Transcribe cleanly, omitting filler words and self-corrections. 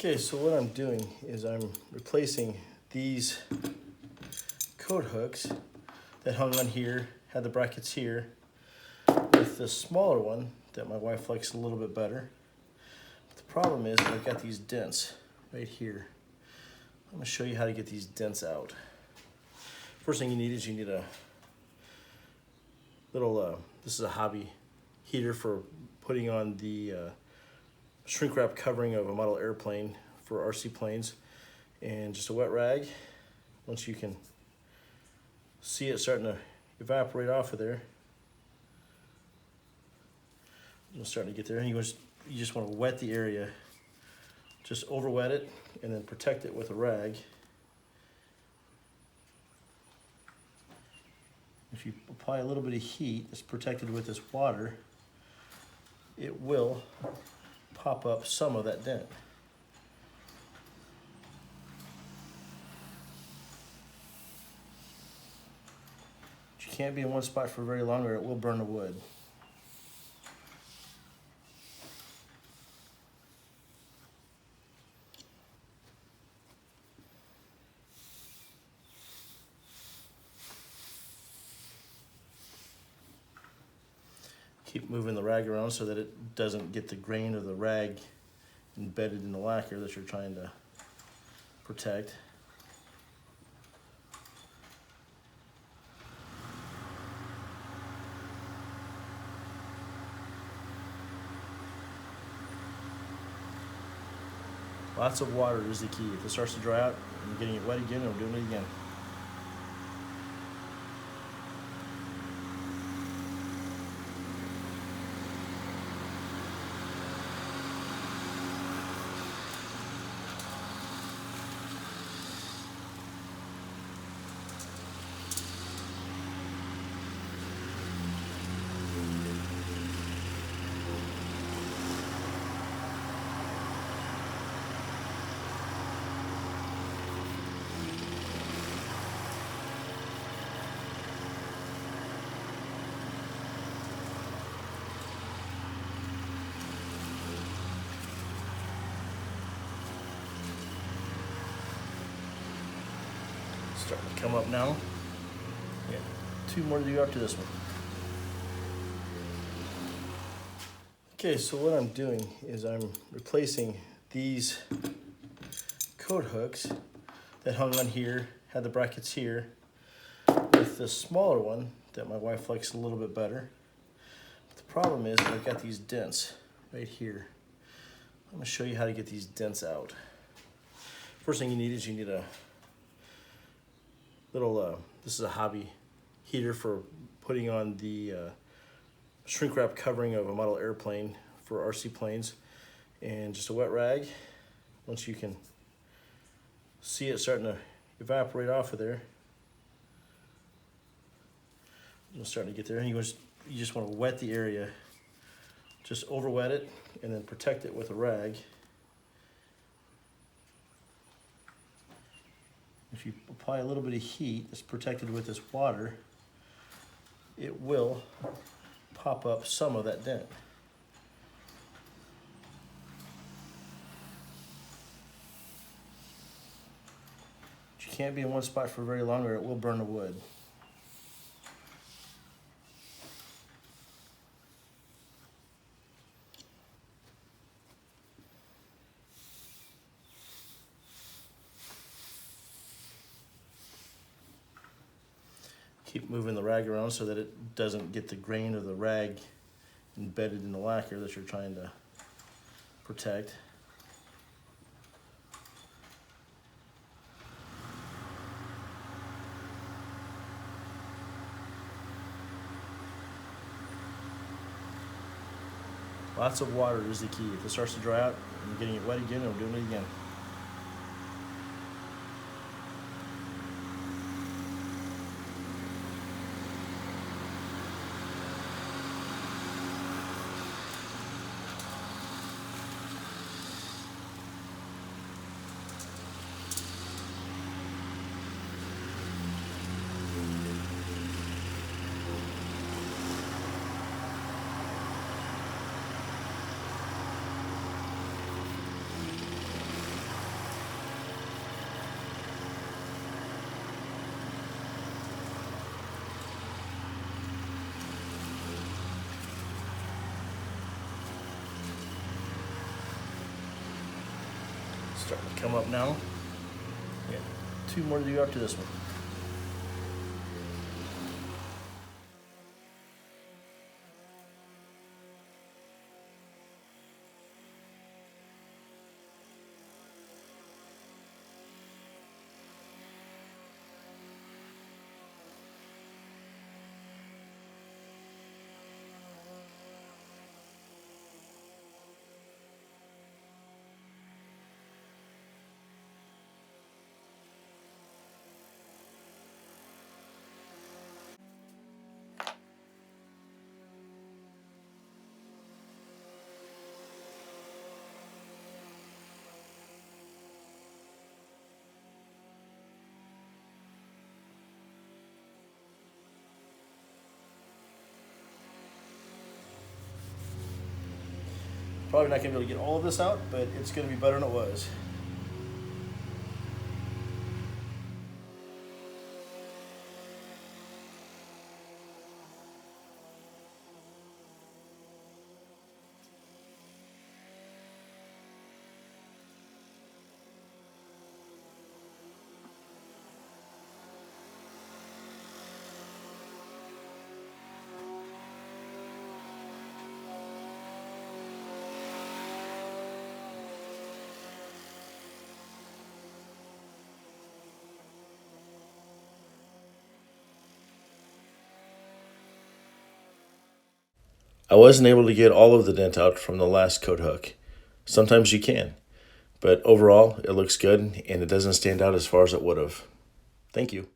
Okay, so what I'm doing is I'm replacing these coat hooks that hung on here, had the brackets here, with the smaller one that my wife likes a little bit better. But the problem is that I've got these dents right here. I'm gonna show you how to get these dents out. First thing you need is a little, this is a hobby heater for putting on the shrink wrap covering of a model airplane for RC planes, and just a wet rag. Once you can see it starting to evaporate off of there, it's starting to get there, and you just want to wet the area. Just over wet it and then protect it with a rag. If you apply a little bit of heat that's protected with this water, it will pop up some of that dent. But you can't be in one spot for very long or it will burn the wood. Keep moving the rag around so that it doesn't get the grain of the rag embedded in the lacquer that you're trying to protect. Lots of water is the key. If it starts to dry out and you're getting it wet again, I'm doing it again. Starting to come up now. Yeah, 2 more to do after this one. Okay, so what I'm doing is I'm replacing these coat hooks that hung on here, had the brackets here, with the smaller one that my wife likes a little bit better. But the problem is that I've got these dents right here. I'm gonna show you how to get these dents out. First thing you need is a little, this is a hobby heater for putting on the shrink wrap covering of a model airplane for RC planes, and just a wet rag. Once you can see it starting to evaporate off of there, it's starting to get there, and you just want to wet the area. Just over wet it and then protect it with a rag. If you apply a little bit of heat that's protected with this water, it will pop up some of that dent. But you can't be in one spot for very long or it will burn the wood. Keep moving the rag around so that it doesn't get the grain of the rag embedded in the lacquer that you're trying to protect. Lots of water is the key. If it starts to dry out and you're getting it wet again, I'm doing it again. Starting to come up now. Yeah, 2 more to do after this one. Probably not gonna be able to get all of this out, but it's gonna be better than it was. I wasn't able to get all of the dent out from the last coat hook. Sometimes you can, but overall it looks good and it doesn't stand out as far as it would have. Thank you.